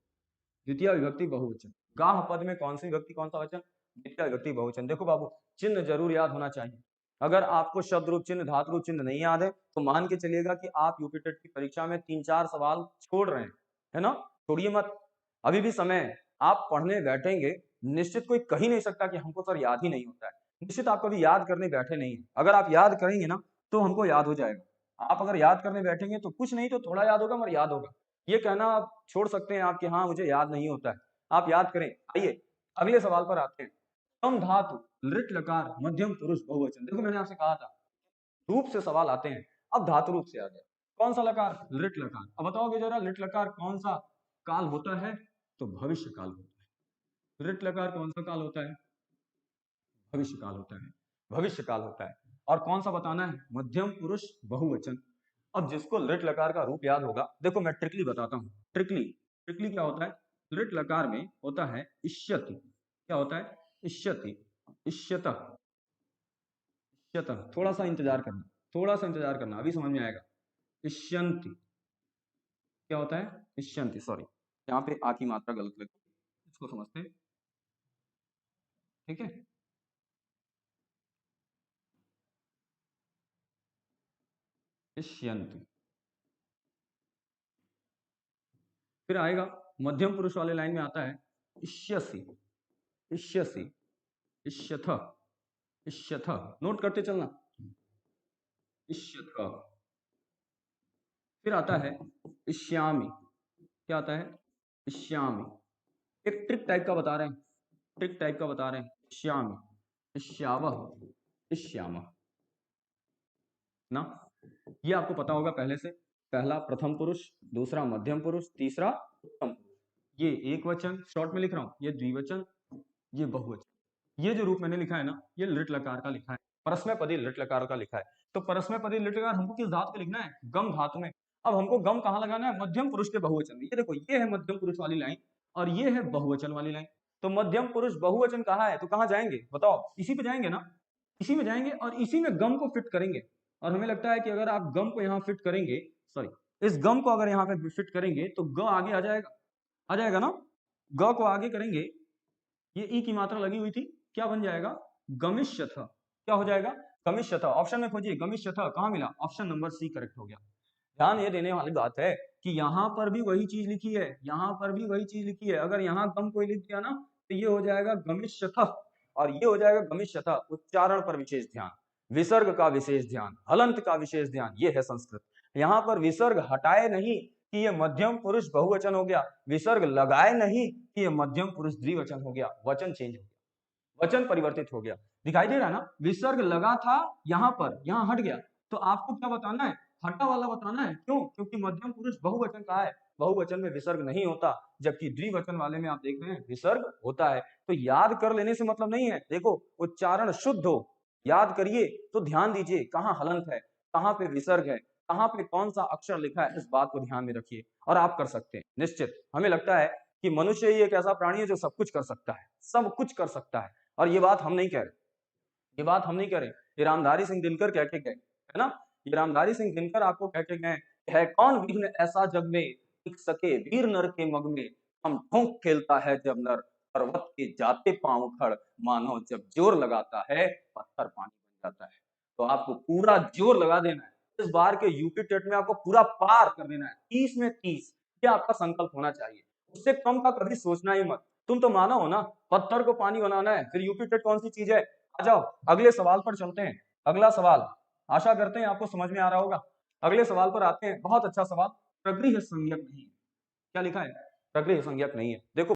द्वितीय विभक्ति बहुवचन। गाह पद में कौन सी विभक्ति, कौन सा वचन? द्वितीय विभक्ति बहुवचन। देखो बाबू, चिन्ह जरूर याद होना चाहिए। अगर आपको शब्द रूप चिन्ह, धातु रूप चिन्ह नहीं याद है तो मान के चलिएगा कि आप यूपी टेट की परीक्षा में 3-4 सवाल छोड़ रहे हैं, है ना। छोड़िए मत, अभी भी समय है। आप पढ़ने बैठेंगे, निश्चित कोई कह ही नहीं सकता कि हमको सर याद ही नहीं होता है। निश्चित आप कभी याद करने बैठे नहीं है। अगर आप याद करेंगे ना तो हमको याद हो जाएगा। आप अगर याद करने बैठेंगे तो कुछ नहीं तो थोड़ा याद होगा मगर याद होगा। ये कहना आप छोड़ सकते हैं आप कि हाँ मुझे याद नहीं होता है, आप याद करें। आइए अगले सवाल पर आते हैं। कम धातु लृट लकार मध्यम पुरुष बहुवचन। देखो मैंने आपसे कहा था रूप से सवाल आते हैं, अब धातु रूप से आ गया। कौन सा लकार? लृट लकार। अब बताओगे जरा, लृट लकार कौन सा काल होता है? तो भविष्य काल होता है। लृट लकार कौन सा काल होता है? भविष्य काल होता है। भविष्य काल होता है। और कौन सा बताना है? मध्यम पुरुष बहुवचन। अब जिसको लृट लकार का रूप याद होगा, देखो मैं ट्रिकली बताता हूँ। ट्रिकली, ट्रिकली क्या होता है? लृट लकार में होता है इष्यति। क्या होता है? इष्यति, इष्यतः, इष्यतः। थोड़ा सा इंतजार करना, थोड़ा सा इंतजार करना, अभी समझ में आएगा। इष्यंति क्या होता है? इष्यंति, सॉरी यहाँ पे आ की मात्रा गलत लगी, इसको समझते हैं। ठीक है, इष्यंति। फिर आएगा मध्यम पुरुष वाले लाइन में आता है इष्यसि, इष्यसि, इष्यथ, इष्यथ। नोट करते चलना, इष्यथ। फिर आता है इष्यामि। क्या आता है? इष्यामि। एक ट्रिक टाइप का बता रहे हैं, ट्रिक टाइप का बता रहे हैं। इष्यामि, इष्यावह, इष्यामः ना। ये आपको पता होगा पहले से। पहला प्रथम पुरुष, दूसरा मध्यम पुरुष, तीसरा उत्तम पुरुष। ये एक वचन शॉर्ट में लिख रहा हूं, ये द्विवचन, ये बहुवचन। ये जो रूप मैंने लिखा है ना, ये लृट लकार का लिखा है, परस्मय पदी लृट लकार का लिखा है। तो परस्मय पदी लृट लकार हमको किस धातु में लिखना है? गम धातु में। अब हमको गम कहाँ लगाना है? मध्यम पुरुष के बहुवचन में। ये देखो, ये है मध्यम पुरुष वाली लाइन और ये है बहुवचन वाली लाइन। तो मध्यम पुरुष बहुवचन कहाँ है तो कहाँ जाएंगे बताओ? इसी पे जाएंगे ना, इसी में जाएंगे और इसी में गम को फिट करेंगे। और हमें लगता है कि अगर आप गम को यहाँ फिट करेंगे, सॉरी, इस गम को अगर यहाँ पे फिट करेंगे तो ग आगे आ जाएगा ना। ग को आगे करेंगे, ये ई की मात्रा लगी हुई थी, क्या बन जाएगा? गमिष्यथ। क्या हो जाएगा? गमिष्यथ। ऑप्शन में खोजिए, गमिष्यथ कहाँ मिला? ऑप्शन नंबर सी करेक्ट हो गया। ध्यान ये देने वाली बात है कि यहाँ पर भी वही चीज लिखी है, यहाँ पर भी वही चीज लिखी है। अगर यहाँ गम कोई लिख दिया ना तो ये हो जाएगा गमिष्यथ और ये हो जाएगा गमिष्यथ। उच्चारण पर विशेष ध्यान, विसर्ग का विशेष ध्यान, हलंत का विशेष ध्यान, ये है संस्कृत। यहाँ पर विसर्ग हटाए नहीं कि ये मध्यम पुरुष बहुवचन हो गया, विसर्ग लगाए नहीं कि ये मध्यम पुरुष द्विवचन हो गया, वचन चेंज हो गया, वचन परिवर्तित हो गया। दिखाई दे रहा है ना, विसर्ग लगा था यहाँ पर, यहाँ हट गया, तो आपको क्या बताना है? हटा वाला बताना है। क्यों? क्योंकि मध्यम पुरुष बहुवचन का है, बहुवचन में विसर्ग नहीं होता, जबकि द्विवचन वाले में आप देख रहे हैं विसर्ग होता है। तो याद कर लेने से मतलब नहीं है, देखो उच्चारण शुद्ध हो, याद करिए तो ध्यान दीजिए कहाँ हलंत है, कहाँ पे विसर्ग है, कहाँ पे कौन सा अक्षर लिखा है, इस बात को ध्यान में रखिए और आप कर सकते हैं निश्चित। हमें लगता है कि मनुष्य ही एक ऐसा प्राणी है जो सब कुछ कर सकता है, सब कुछ कर सकता है, और ये बात हम नहीं कह रहे, ये बात हम नहीं कह रहे, ये रामधारी सिंह दिनकर कह के गए, है ना। ये रामधारी सिंह दिनकर आपको कह के गए, है कौन विघ्न ऐसा जग में, टिक सके वीर नर के मग में, हम ठोंक खेलता है जब नर, पर्वत के जाते पांव खड़, मानो जब जोर लगाता है पत्थर पानी बन जाता है। तो आपको पूरा जोर लगा देना है, इस बार के यूपी टेट में आपको पूरा पार कर देना है, 30 में 30, ये आपका संकल्प होना चाहिए। उससे कम का कभी सोचना ही मत। तुम तो मानो हो ना, पत्थर को पानी बनाना है, फिर यूपी टेट कौन सी चीज है? आ जाओ अगले सवाल पर चलते हैं। अगला सवाल आशा करते हैं आपको समझ में आ रहा होगा। अगले सवाल पर आते हैं, बहुत अच्छा सवाल। प्रगृह्य संज्ञक नहीं है, क्या लिखा है? प्रगृह्य संज्ञक नहीं है। देखो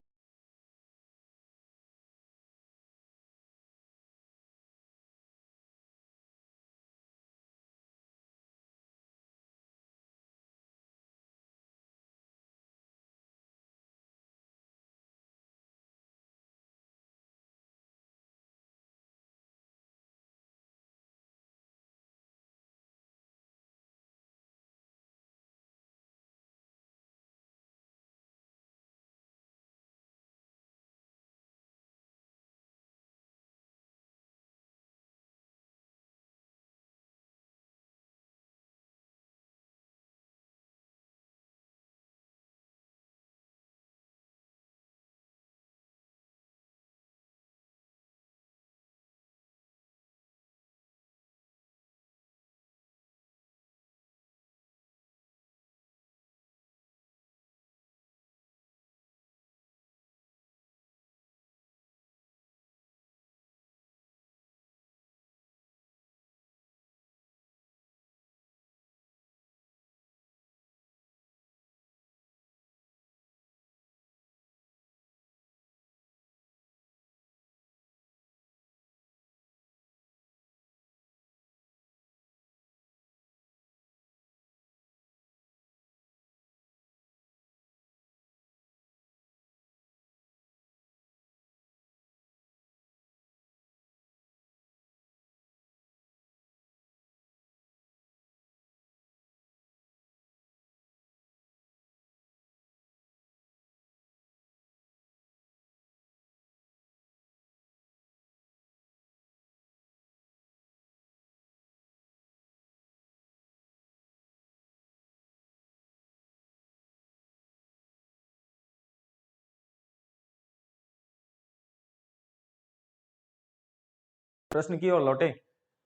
प्रश्न की ओर लौटे।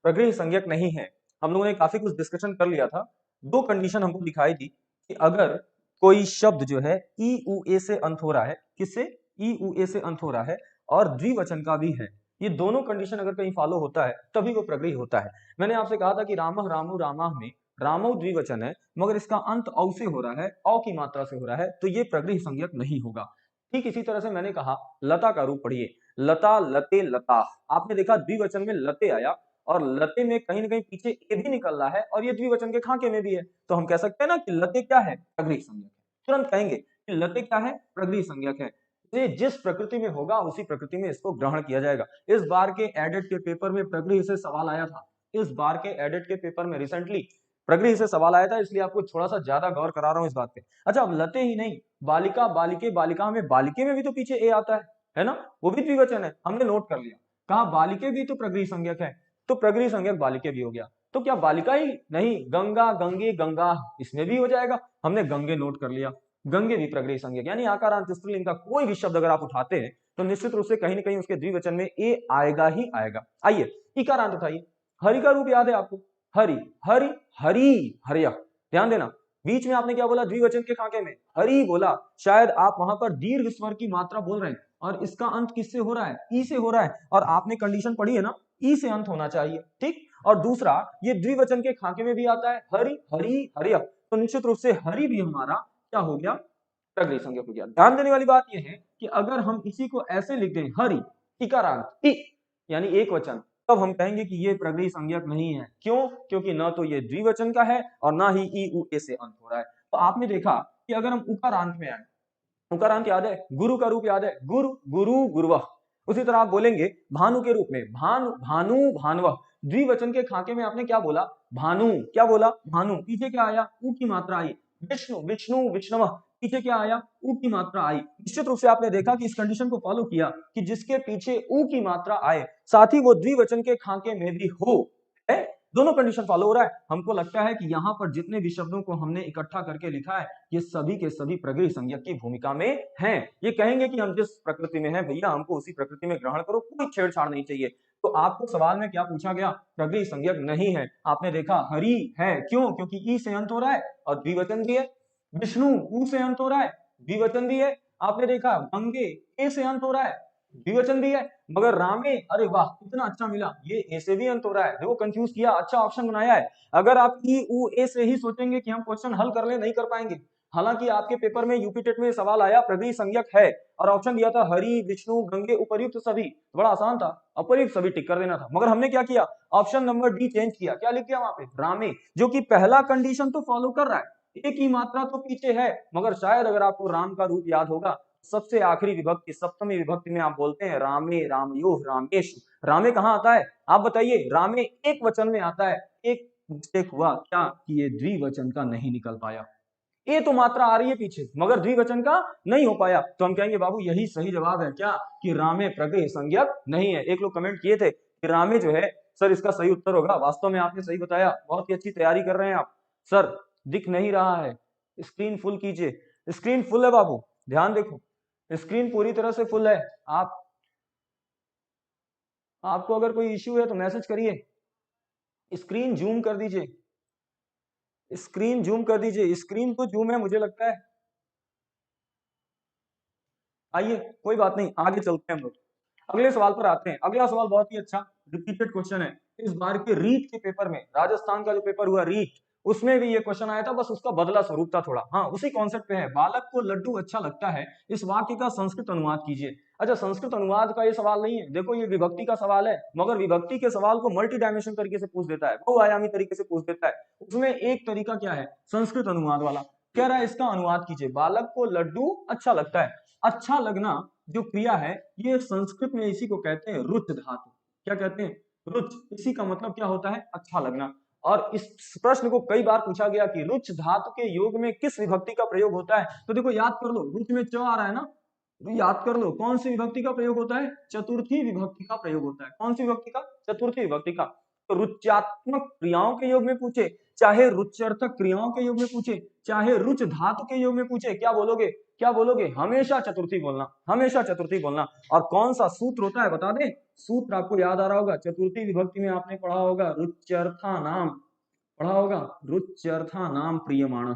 प्रगृह्य संज्ञक नहीं है, हम लोगों ने काफी कुछ डिस्कशन कर लिया था। दो कंडीशन हमको दिखाई दी कि अगर कोई शब्द जो है ई उ ए से अंत हो रहा है, किससे? ई उ ए से अंत हो रहा है, और द्विवचन का भी है, ये दोनों कंडीशन अगर कहीं फॉलो होता है तभी वो प्रगृह्य होता है। मैंने आपसे कहा था कि रामः रामु रामाः में रामौ द्विवचन है, मगर इसका अंत औ से हो रहा है, औ की मात्रा से हो रहा है, तो ये प्रगृह्य संज्ञक नहीं होगा। ठीक इसी तरह से मैंने कहा लता का रूप पढ़िए, लता लते लता, आपने देखा द्विवचन में लते आया और लते में कहीं ना कहीं पीछे ए भी निकल रहा है और ये द्विवचन के खाके में भी है, तो हम कह सकते हैं ना कि लते क्या है? प्रगृह्य संज्ञक है। तुरंत कहेंगे कि लते क्या है? प्रगृह्य संज्ञक है। ये जिस प्रकृति में होगा उसी प्रकृति में इसको ग्रहण किया जाएगा। इस बार के एडेड के पेपर में प्रगृह्य से सवाल आया था, इस बार के एडेड के पेपर में रिसेंटली प्रगृह्य से सवाल आया था, इसलिए आपको थोड़ा सा ज्यादा गौर करा रहा हूं इस बात पे। अच्छा, अब लते ही नहीं, बालिका बालिके बालिका में बालिके में भी तो पीछे ए आता है ना, वो भी द्विवचन है, हमने नोट कर लिया। कहा बालिके भी तो प्रगृह्य संज्ञक है, तो प्रगृह्य संज्ञक बालिके भी हो गया। तो क्या बालिका ही नहीं, गंगा, गंगे, गंगा इसमें भी हो जाएगा। हमने गंगे नोट कर लिया, गंगे भी प्रगृह संज्ञक, यानी आकारांत स्त्रीलिंग का कोई भी शब्द अगर आप उठाते हैं तो निश्चित रूप से कहीं ना कहीं उसके द्विवचन में ए आएगा ही आएगा। आइए इकारांत उठाइए। हरि का रूप याद है आपको, हरि, हरि, हरि, हरिया। ध्यान देना, बीच में आपने क्या बोला, द्विवचन के खाके में हरि बोला, शायद आप वहां पर दीर्घ स्वर की मात्रा बोल रहे हैं और इसका अंत किससे हो रहा है, ई से हो रहा है, और आपने कंडीशन पढ़ी है ना, ई से अंत होना चाहिए, ठीक। और दूसरा, ये द्विवचन के खाके में भी आता है, हरि, हरि, हरिया, तो निश्चित रूप से हरि भी हमारा क्या हो गया, प्रगृह संज्ञक हो गया। ध्यान देने वाली बात यह है कि अगर हम इसी को ऐसे लिख दें, हरि इकारांत इ यानी एक वचन, तब हम कहेंगे कि ये प्रगृह संज्ञक नहीं है। क्यों? क्योंकि ना तो ये द्विवचन का है और ना ही ई उ ए से अंत हो रहा है। तो आपने देखा कि अगर हम उकारांत में आए, उकारांत याद है, गुरु का रूप याद है, गुरु, गुरु, गुरुवः। उसी तरह आप बोलेंगे भानु के रूप में, भानु, भानु, भानुवः। द्विवचन के खाके में आपने क्या बोला, भानु, क्या बोला, भानु, पीछे क्या आया, उ की मात्रा आई। विष्णु, विष्णु, विष्णुवः, पीछे क्या आया, उ की मात्रा आई। निश्चित रूप से आपने देखा कि इस कंडीशन को फॉलो किया कि जिसके पीछे उ की मात्रा आए, साथ ही वो द्विवचन के खाके में भी हो, है, दोनों कंडीशन फॉलो हो रहा है। हमको लगता है कि यहाँ पर जितने भी शब्दों को हमने इकट्ठा करके लिखा है, ये सभी के सभी प्रगृह संज्ञक की भूमिका में हैं। ये कहेंगे कि हम जिस प्रकृति में हैं भैया, हमको उसी प्रकृति में ग्रहण करो, कोई छेड़छाड़ नहीं चाहिए। तो आपको सवाल में क्या पूछा गया, प्रगृह संज्ञक नहीं है। आपने देखा हरि है, क्यों? क्योंकि ई से अंत हो रहा है और द्विवचन भी है। विष्णु उ से अंत हो रहा है, द्विवचन भी है। आपने देखा गंगे ए से अंत हो रहा है, द्विवचन भी है। मगर रामे, अरे वाह कितना अच्छा मिला, ये ए से भी अंत हो रहा है। देखो कंफ्यूज किया, अच्छा ऑप्शन बनाया है। अगर आप ई उ ए से ही सोचेंगे कि हम क्वेश्चन हल कर ले, नहीं कर पाएंगे। हालांकि आपके पेपर में यूपी टेट में सवाल आया प्रगृह संज्ञक है और ऑप्शन दिया था हरि, विष्णु, गंगे, उपर्युक्त सभी, बड़ा आसान था, अपर्युक्त सभी टिक कर देना था। मगर हमने क्या किया, ऑप्शन नंबर डी चेंज किया, क्या लिख दिया वहां पे, रामे, जो कि पहला कंडीशन तो फॉलो कर रहा है, एक ही मात्रा तो पीछे है। मगर शायद अगर आपको राम का रूप याद होगा, सबसे आखिरी विभक्ति, सप्तमी विभक्ति में आप बोलते हैं रामे, रामयोः, रामेषु। रामे कहाँ आता है, आप बताइए, रामे एक वचन में आता है। एक मिस्टेक हुआ क्या कि ये द्विवचन का नहीं निकल पाया, ये तो मात्रा आ रही है पीछे मगर द्विवचन का नहीं हो पाया। तो हम कहेंगे बाबू यही सही जवाब है, क्या कि रामे प्रगृह संज्ञक नहीं है। एक लोग कमेंट किए थे कि रामे जो है सर इसका सही उत्तर होगा, वास्तव में आपने सही बताया, बहुत ही अच्छी तैयारी कर रहे हैं आप। सर दिख नहीं रहा है, स्क्रीन फुल कीजिए, स्क्रीन फुल है बाबू, ध्यान देखो, स्क्रीन पूरी तरह से फुल है। आपको अगर कोई इश्यू है तो मैसेज करिए, स्क्रीन जूम कर दीजिए, स्क्रीन जूम कर दीजिए, स्क्रीन तो जूम है मुझे लगता है। आइए कोई बात नहीं, आगे चलते हैं हम लोग, अगले सवाल पर आते हैं। अगला सवाल बहुत ही अच्छा रिपीटेड क्वेश्चन है इस बार के रीट के पेपर में, राजस्थान का जो पेपर हुआ रीट, उसमें भी ये क्वेश्चन आया था, बस उसका बदला स्वरूप था थोड़ा। हाँ उसी कॉन्सेप्ट पे है, बालक को लड्डू अच्छा लगता है, इस वाक्य का संस्कृत अनुवाद कीजिए। अच्छा संस्कृत अनुवाद का ये सवाल नहीं है, देखो ये विभक्ति का सवाल है, मगर विभक्ति के सवाल को मल्टी डायमेंशन तरीके से पूछ देता है, बहुआयामी तरीके से पूछ देता है। उसमें एक तरीका क्या है, संस्कृत अनुवाद वाला, कह रहा है इसका अनुवाद कीजिए, बालक को लड्डू अच्छा लगता है। अच्छा लगना जो क्रिया है, ये संस्कृत में इसी को कहते हैं रुच धातु। क्या कहते हैं, रुच, इसी का मतलब क्या होता है, अच्छा लगना। और इस प्रश्न को कई बार पूछा गया कि रुच धातु के योग में किस विभक्ति का प्रयोग होता है, तो देखो याद कर लो, रुच में च आ रहा है ना, तो याद कर लो कौन सी विभक्ति का प्रयोग होता है, चतुर्थी विभक्ति का प्रयोग होता है। कौन सी विभक्ति का, चतुर्थी विभक्ति का। तो रुच्यात्मक क्रियाओं के योग में पूछे, चाहे रुच्यर्थक क्रियाओं के योग में पूछे, चाहे रुच धातु के योग में पूछे, क्या बोलोगे, क्या बोलोगे, हमेशा चतुर्थी बोलना, हमेशा चतुर्थी बोलना। और कौन सा सूत्र होता है बता दें, सूत्र आपको याद आ रहा होगा, चतुर्थी विभक्ति में आपने पढ़ा होगा रुच्यर्था नाम, पढ़ा होगा रुच्यर्था नाम प्रियमाण।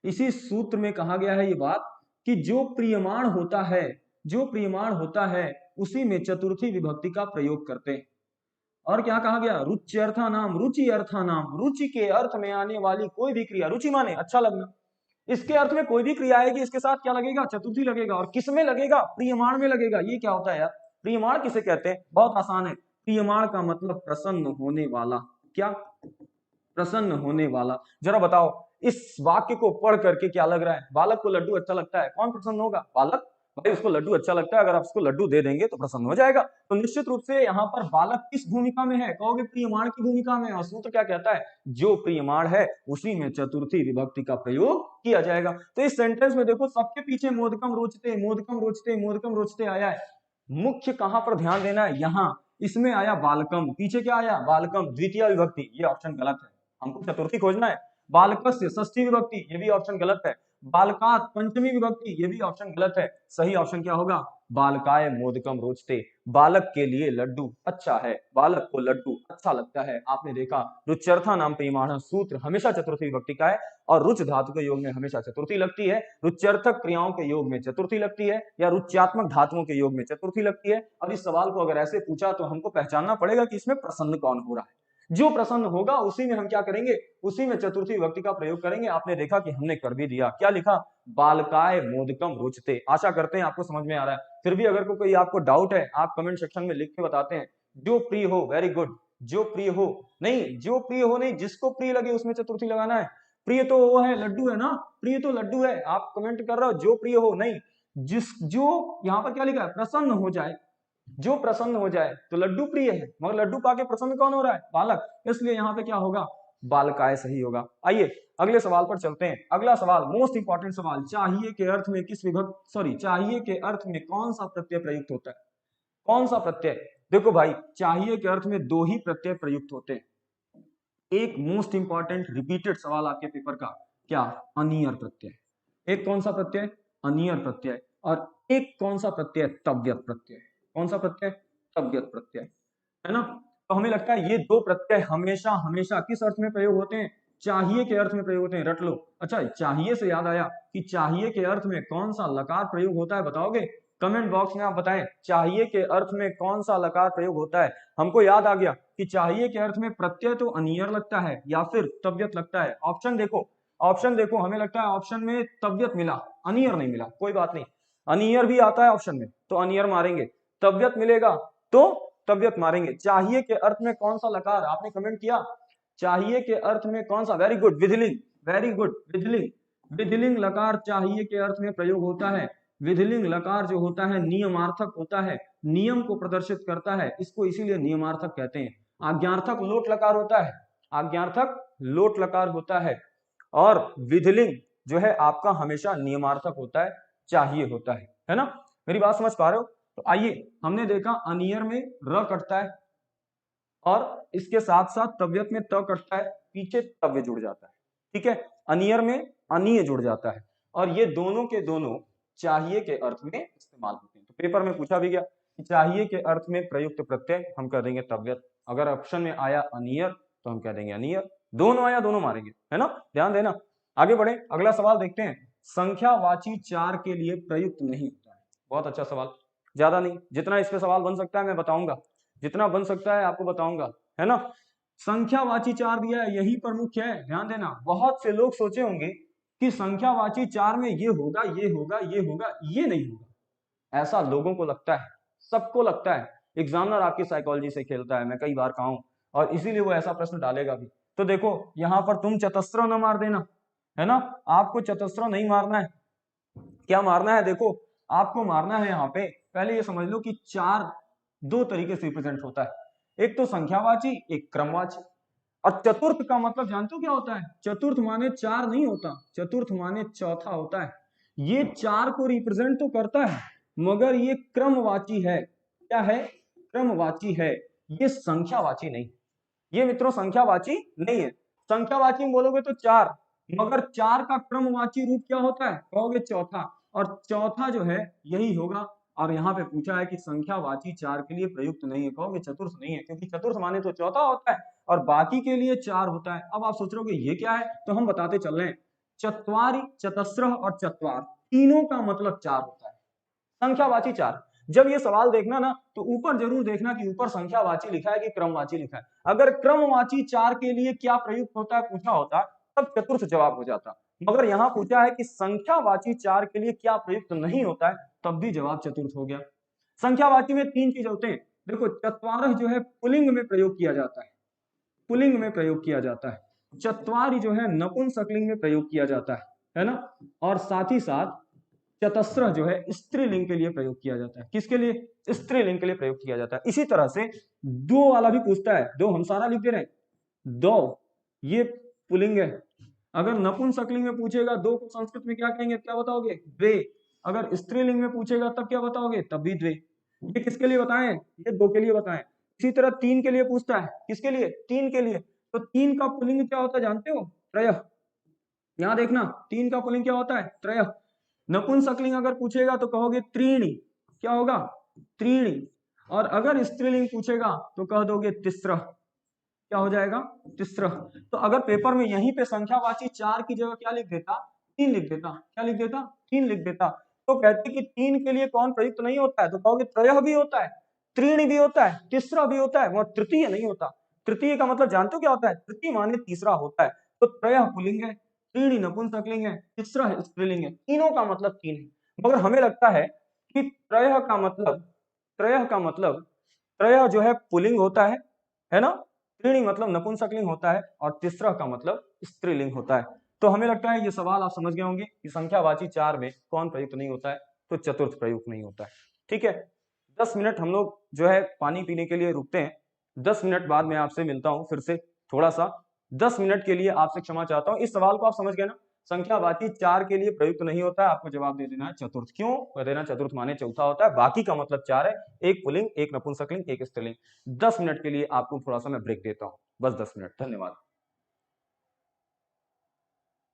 इसी सूत्र में कहा गया है ये बात कि जो प्रियमाण होता है, जो प्रियमाण होता है उसी में चतुर्थी विभक्ति का प्रयोग करते हैं। और क्या कहा गया, रुच्यर्था नाम, रुचि अर्था नाम, रुचि के अर्थ में आने वाली कोई भी क्रिया, रुचि माने अच्छा लगना, इसके अर्थ में कोई भी क्रिया आएगी इसके साथ क्या लगेगा, चतुर्थी लगेगा। और किस में लगेगा, प्रियमाण में लगेगा। ये क्या होता है यार, प्रियमाण किसे कहते हैं, बहुत आसान है, प्रियमाण का मतलब प्रसन्न होने वाला। क्या, प्रसन्न होने वाला। जरा बताओ इस वाक्य को पढ़ करके क्या लग रहा है, बालक को लड्डू अच्छा लगता है, कौन प्रसन्न होगा, बालक, भाई उसको लड्डू अच्छा लगता है, अगर आप उसको लड्डू दे देंगे तो प्रसन्न हो जाएगा। तो निश्चित रूप से यहाँ पर बालक किस भूमिका में है, कहोगे प्रियमाण की भूमिका में। और सूत्र क्या कहता है, जो प्रियमाण है उसी में चतुर्थी विभक्ति का प्रयोग किया जाएगा। तो इस सेंटेंस में देखो सबके पीछे मोदकम रोचते, मोदकम रोचते, मोदकम रोचते आया है। मुख्य कहां पर ध्यान देना है, यहाँ इसमें आया बालकम, पीछे क्या आया बालकम द्वितीय विभक्ति, ये ऑप्शन गलत है, हमको चतुर्थी खोजना है। बालकस्य षष्ठी विभक्ति, ये भी ऑप्शन गलत है। बालकात पंचमी विभक्ति, ये भी ऑप्शन गलत है। सही ऑप्शन क्या होगा, बालकाय मोदकम रोचते, बालक के लिए लड्डू अच्छा है, बालक को लड्डू अच्छा लगता है। आपने देखा रुच्यर्था नाम परिमाण सूत्र हमेशा चतुर्थी विभक्ति का है, और रुच धातु के योग में हमेशा चतुर्थी लगती है, रुच्यर्थक क्रियाओं के योग में चतुर्थी लगती है, या रुच्यात्मक धातुओं के योग में चतुर्थी लगती है। अब इस सवाल को अगर ऐसे पूछा तो हमको पहचानना पड़ेगा कि इसमें प्रसन्न कौन हो रहा है। जो प्रसन्न होगा उसी में हम क्या करेंगे, उसी में चतुर्थी विभक्ति का प्रयोग करेंगे। आपने देखा कि हमने कर भी दिया, क्या लिखा, बालकाय मोदकम रुचते। आशा करते हैं आपको समझ में आ रहा है। फिर भी अगर कोई आपको डाउट है आप कमेंट सेक्शन में लिख के बताते हैं। जो प्रिय हो, वेरी गुड, जो प्रिय हो नहीं, जो प्रिय हो नहीं, जिसको प्रिय लगे उसमें चतुर्थी लगाना है। प्रिय तो वो है लड्डू है ना, प्रिय तो लड्डू है, आप कमेंट कर रहे हो जो प्रिय हो नहीं, जो यहाँ पर क्या लिखा है, प्रसन्न हो जाए, जो प्रसन्न हो जाए तो लड्डू प्रिय है, मगर लड्डू पाके प्रसन्न कौन हो रहा है, बालक, इसलिए यहाँ पे क्या होगा, बालकाय सही होगा। आइए अगले सवाल पर चलते हैं। अगला सवाल मोस्ट इंपॉर्टेंट सवाल, चाहिए के अर्थ में किस विभक्ति, सॉरी, चाहिए के अर्थ में कौन सा प्रत्यय प्रयुक्त होता है, कौन सा प्रत्यय। देखो भाई, चाहिए के अर्थ में दो ही प्रत्यय प्रयुक्त होते हैं। एक मोस्ट इंपॉर्टेंट रिपीटेड सवाल आपके पेपर का, क्या, अनियर प्रत्यय। एक कौन सा प्रत्यय, अनियर प्रत्यय, और एक कौन सा प्रत्यय, तव्यत प्रत्यय। कौन सा प्रत्यय, तव्यत प्रत्यय, है ना। तो हमें लगता है ये दो प्रत्यय हमेशा हमेशा किस अर्थ में प्रयोग होते हैं, चाहिए के अर्थ में प्रयोग होते हैं, रट लो। अच्छा, चाहिए से याद आया कि चाहिए के अर्थ में कौन सा लकार प्रयोग होता है, बताओगे कमेंट बॉक्स में, आप बताएं चाहिए के अर्थ में कौन सा लकार प्रयोग होता है। हमको याद आ गया कि चाहिए के अर्थ में प्रत्यय तो अनियर लगता है या फिर तव्यत लगता है। ऑप्शन देखो, ऑप्शन देखो, हमें लगता है ऑप्शन में तव्यत मिला, अनियर नहीं मिला, कोई बात नहीं, अनियर भी आता है ऑप्शन में तो अनियर मारेंगे, तव्यत मिलेगा तो तव्यत मारेंगे। चाहिए के अर्थ में कौन सा लकार, आपने कमेंट किया, चाहिए के अर्थ में कौन सा, वेरी गुड, विधिलिंग, वेरी गुड, विधिलिंग, विधिलिंग लकार चाहिए के अर्थ में प्रयोग होता है। विधिलिंग लकार जो होता है नियमार्थक होता है, नियम को प्रदर्शित करता है, इसको इसीलिए नियमार्थक कहते हैं। आज्ञार्थक लोट लकार होता है, आज्ञार्थक लोट लकार होता है, और विधिलिंग जो है आपका हमेशा नियमार्थक होता है, चाहिए होता है ना। मेरी बात समझ पा रहे हो। तो आइए, हमने देखा अनियर में र कटता है और इसके साथ साथ तव्यत में त कटता है, पीछे तव्य जुड़ जाता है, ठीक है। अनियर में अनीय जुड़ जाता है, और ये दोनों के दोनों चाहिए के अर्थ में इस्तेमाल होते हैं। तो पेपर में पूछा भी गया कि चाहिए के अर्थ में प्रयुक्त प्रत्यय, हम कह देंगे तव्यत। अगर ऑप्शन में आया अनियर तो हम कह देंगे अनियर, दोनों आया दोनों मारेंगे, है ना, ध्यान देना। आगे बढ़े, अगला सवाल देखते हैं। संख्यावाची चार के लिए प्रयुक्त नहीं होता है। बहुत अच्छा सवाल, ज्यादा नहीं, जितना इस पे सवाल बन सकता है मैं बताऊंगा, जितना बन सकता है आपको बताऊंगा, है ना। संख्यावाची चार दिया है, यही प्रमुख है, ध्यान देना। बहुत से लोग सोचे होंगे कि संख्यावाची चार में ये होगा, ये होगा, ये होगा, ये नहीं होगा, ऐसा लोगों को लगता है, सबको लगता है। एग्जामिनर आपकी साइकोलॉजी से खेलता है, मैं कई बार कहा हूं, और इसीलिए वो ऐसा प्रश्न डालेगा भी। तो देखो यहां पर तुम चतस्र न मार देना, है ना, आपको चतस्र नहीं मारना है। क्या मारना है, देखो आपको मारना है यहाँ पे, पहले ये समझ लो कि चार दो तरीके से रिप्रेजेंट होता है, एक तो संख्यावाची, एक क्रमवाची। और चतुर्थ का मतलब जानते हो क्या होता है, चतुर्थ माने चार नहीं होता, चतुर्थ माने चौथा होता है। ये चार को रिप्रेजेंट तो करता है मगर ये क्रमवाची है, क्या है, क्रमवाची है, ये संख्यावाची नहीं। ये मित्रों संख्यावाची नहीं है। संख्यावाची में बोलोगे तो चार, मगर चार का क्रमवाची रूप क्या होता है, कहोगे चौथा, और चौथा जो है यही होगा। और यहाँ पे पूछा है कि संख्यावाची चार के लिए प्रयुक्त नहीं है, कहोगे चतुर्थ नहीं है, क्योंकि चतुर्थ माने तो चौथा होता है और बाकी के लिए चार होता है। अब आप सोच रहे हो ये क्या है, तो हम बताते चल रहे हैं। चत्वारी, चतस्र और चत्वार, तीनों का मतलब चार होता है। संख्यावाची चार, जब ये सवाल देखना ना तो ऊपर जरूर देखना कि ऊपर संख्यावाची लिखा है कि क्रमवाची लिखा है। अगर क्रमवाची चार के लिए क्या प्रयुक्त होता है पूछा होता तब चतुर्थ जवाब हो जाता, मगर यहाँ पूछा है कि संख्यावाची चार के लिए क्या प्रयुक्त नहीं होता है, तब भी जवाब चतुर्थ हो गया। संख्यावाची में तीन चीज होते हैं, देखो चत्वारह जो है पुलिंग में प्रयोग किया जाता है, पुलिंग में प्रयोग किया जाता है। चत्वारी जो है नपुंसकलिंग में प्रयोग किया जाता है ना। और साथ ही साथ चतस्र जो है स्त्रीलिंग के लिए प्रयोग किया जाता है, किसके लिए, स्त्रीलिंग के लिए प्रयोग किया जाता है। इसी तरह से दो वाला भी पूछता है, दो हम सारा लिख दे रहे हैं, दो ये पुलिंग है। अगर नपुंसकलिंग में पूछेगा दो को संस्कृत में क्या कहेंगे, क्या बताओगे, द्वे। अगर स्त्रीलिंग में पूछेगा तब क्या बताओगे, तब भी द्वे। ये किसके लिए बताएं, ये दो के लिए बताएं।
इसी तरह 3 के लिए पूछता है, किसके लिए? 3 के लिए। तो 3 का पुल्लिंग क्या होता है जानते हो? त्रयः। यहां देखना 3 का पुल्लिंग क्या होता है? त्रयः। नपुंसकलिंग अगर पूछेगा तो कहोगे त्रीणि, क्या होगा? त्रीणि। और अगर स्त्रीलिंग पूछेगा तो कह दोगे तिस्रः, क्या हो जाएगा? तिस्रः। तो अगर पेपर में यहीं पे संख्यावाची 4 की जगह क्या लिख देता? 3 लिख देता। क्या लिख देता? 3 लिख देता। तो कहते कि 3 के लिए कौन प्रयुक्त नहीं होता है? तो कहोगे त्रयः भी होता है, त्रीणि भी होता है, तिस्रः भी होता है, और तृतीय नहीं होता। तृतीय का मतलब जानते हो क्या होता है? तृतीय माने तीसरा होता है। तो त्रयः पुल्लिंग है, त्रीणि नपुंसकलिंग है, तिस्रः स्त्रीलिंग है, तीनों का मतलब 3 है। मगर हमें लगता है कि त्रयः का मतलब, त्रयः का मतलब, त्रयः जो है पुल्लिंग होता है ना? त्रीणि मतलब नपुंसकलिंग होता है, और तिस्रः का मतलब स्त्रीलिंग होता है। तो हमें लगता है ये सवाल आप समझ गए होंगे कि संख्यावाची 4 में कौन प्रयुक्त नहीं होता है? तो चतुर्थ प्रयुक्त नहीं होता है। ठीक है, 10 मिनट हम लोग जो है पानी पीने के लिए रुकते हैं। 10 मिनट बाद मैं आपसे मिलता हूं फिर से थोड़ा सा। 10 मिनट के लिए आपसे क्षमा चाहता हूं। इस सवाल को आप समझ गए ना? संख्यावाची 4 के लिए प्रयुक्त नहीं होता है, आपको जवाब दे देना है चतुर्थ। क्यों कह देना? चतुर्थ माने चौथा होता है, बाकी का मतलब 4 है, एक पुल्लिंग, एक नपुंसकलिंग, एक स्त्रीलिंग। 10 मिनट के लिए आपको थोड़ा सा मैं ब्रेक देता हूं, बस 10 मिनट। धन्यवाद।